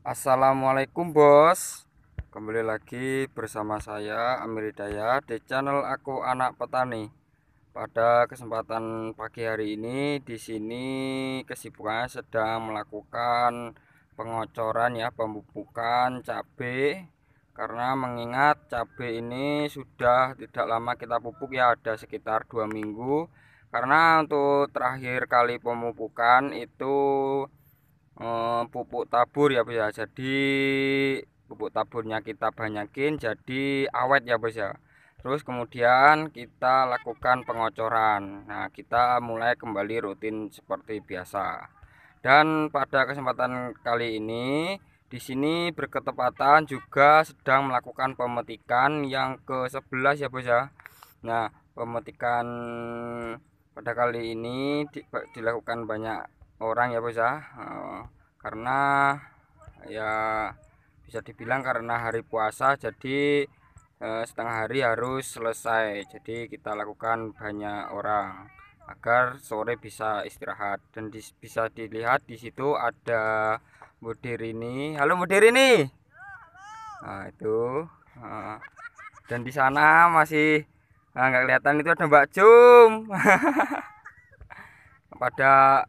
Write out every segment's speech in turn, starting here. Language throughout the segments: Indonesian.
Assalamualaikum bos. Kembali lagi bersama saya Amir Hidayat di channel Aku Anak Petani. Pada kesempatan pagi hari ini di sini kesibukannya sedang melakukan pengocoran ya, pemupukan cabai. Karena mengingat cabai ini sudah tidak lama kita pupuk ya, ada sekitar 2 minggu. Karena untuk terakhir kali pemupukan itu pupuk tabur ya bos ya, jadi pupuk taburnya kita banyakin jadi awet ya bos ya. Terus kemudian kita lakukan pengocoran. Nah, kita mulai kembali rutin seperti biasa. Dan pada kesempatan kali ini di sini berketepatan juga sedang melakukan pemetikan yang ke-11 ya bos ya. Nah, pemetikan pada kali ini dilakukan banyak orang ya bos ya. Karena ya bisa dibilang karena hari puasa, jadi setengah hari harus selesai, jadi kita lakukan banyak orang agar sore bisa istirahat. Dan bisa dilihat di situ ada mudir ini. Halo mudir ini. Nah itu. Nah, dan di sana masih nggak kelihatan, itu ada Mbak Jum. Pada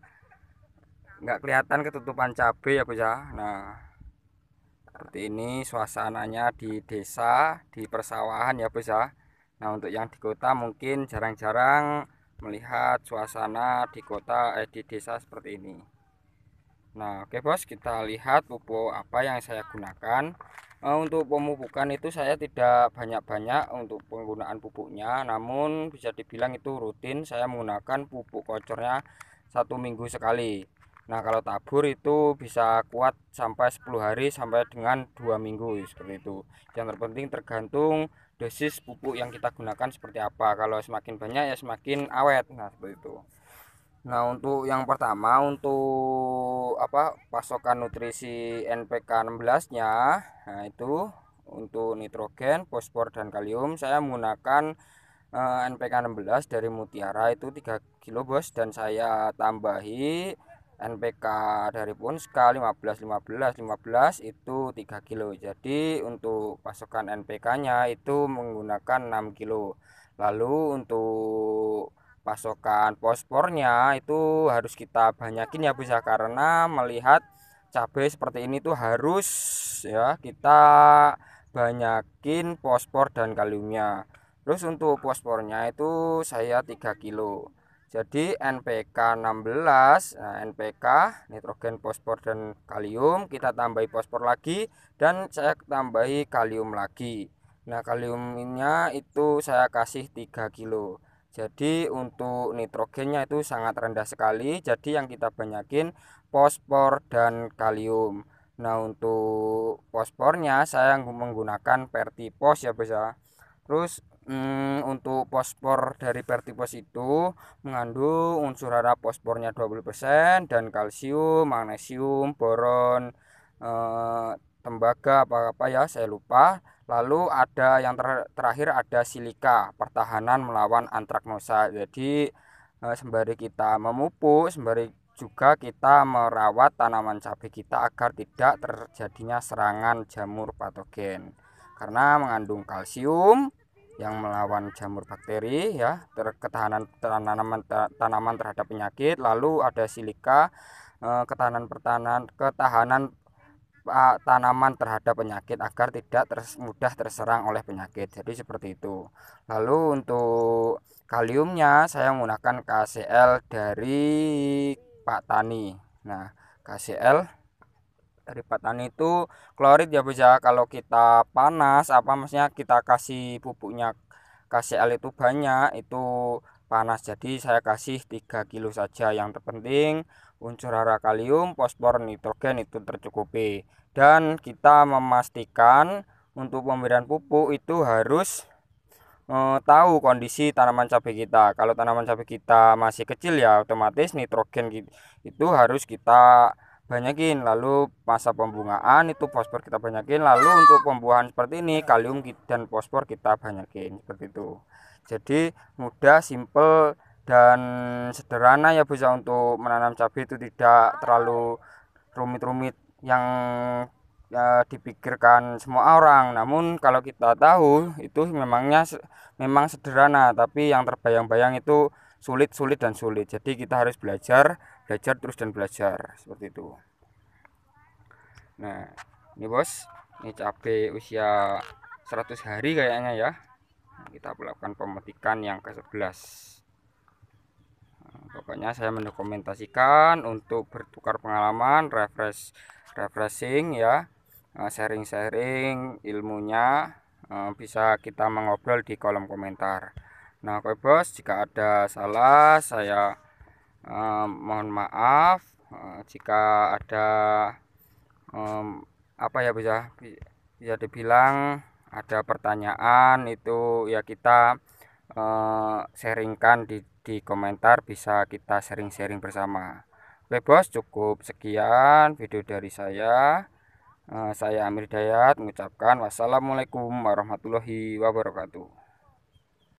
nggak kelihatan ketutupan cabai ya bos ya. Nah, seperti ini suasananya di desa, di persawahan ya bos ya. Nah, untuk yang di kota mungkin jarang-jarang melihat suasana di kota, di desa seperti ini. Nah, oke bos, kita lihat pupuk apa yang saya gunakan. Untuk pemupukan itu saya tidak banyak-banyak untuk penggunaan pupuknya, namun bisa dibilang itu rutin. Saya menggunakan pupuk kocornya 1 minggu sekali. Nah, kalau tabur itu bisa kuat sampai 10 hari sampai dengan 2 minggu seperti itu. Yang terpenting tergantung dosis pupuk yang kita gunakan seperti apa. Kalau semakin banyak ya semakin awet. Nah, seperti itu. Nah, untuk yang pertama, untuk pasokan nutrisi NPK 16-nya, nah itu untuk nitrogen, fosfor dan kalium saya menggunakan NPK 16 dari Mutiara itu 3 kilo bos, dan saya tambahi NPK dari Punska 15 itu 3 kilo. Jadi untuk pasokan NPK-nya itu menggunakan 6 kilo. Lalu untuk pasokan fosfornya itu harus kita banyakin ya bisa, karena melihat cabai seperti ini tuh harus ya kita banyakin fosfor dan kaliumnya. Terus untuk fosfornya itu saya 3 kilo. Jadi NPK 16, nah NPK nitrogen, fosfor dan kalium, kita tambahi fosfor lagi dan saya tambahi kalium lagi. Nah, kaliumnya itu saya kasih 3 kilo. Jadi untuk nitrogennya itu sangat rendah sekali, jadi yang kita banyakin fosfor dan kalium. Nah, untuk fosfornya saya menggunakan Vertipos ya bos ya. Terus untuk fosfor dari Vertipos itu mengandung unsur hara fosfornya 20% dan kalsium, magnesium, boron, eh, tembaga apa ya saya lupa. Lalu ada yang terakhir ada silika, pertahanan melawan antraknosa. Jadi sembari kita memupuk, sembari juga kita merawat tanaman cabai kita agar tidak terjadinya serangan jamur patogen. Karena mengandung kalsium yang melawan jamur bakteri ya, ketahanan tanaman terhadap penyakit. Lalu ada silika, ketahanan tanaman terhadap penyakit agar tidak mudah terserang oleh penyakit. Jadi seperti itu. Lalu untuk kaliumnya saya menggunakan KCl dari Pak Tani. Nah, KCl dari Pak Tani itu klorid ya bos ya. Kalau kita panas maksudnya kita kasih pupuknya KCl itu banyak, itu panas, jadi saya kasih 3 kilo saja. Yang terpenting unsur hara kalium, fosfor, nitrogen itu tercukupi. Dan kita memastikan untuk pemberian pupuk itu harus tahu kondisi tanaman cabai kita. Kalau tanaman cabai kita masih kecil ya otomatis nitrogen itu harus kita banyakin. Lalu masa pembungaan itu fosfor kita banyakin. Lalu untuk pembuahan seperti ini kalium dan fosfor kita banyakin seperti itu. Jadi mudah, simple dan sederhana ya bisa untuk menanam cabai, itu tidak terlalu rumit-rumit yang dipikirkan semua orang. Namun kalau kita tahu itu memang sederhana, tapi yang terbayang-bayang itu sulit dan sulit. Jadi kita harus belajar terus dan belajar seperti itu. Nah, ini bos, ini cabai usia 100 hari kayaknya ya. Kita melakukan pemetikan yang ke-11. Pokoknya saya mendokumentasikan untuk bertukar pengalaman, refreshing ya, sharing-sharing ilmunya, bisa kita mengobrol di kolom komentar. Nah, oke bos, jika ada salah saya mohon maaf. Jika ada apa ya bisa dibilang ada pertanyaan itu ya kita sharingkan di komentar, bisa kita sharing-sharing bersama. Oke bos, cukup sekian video dari saya. Saya Amir Dayat mengucapkan wassalamualaikum warahmatullahi wabarakatuh.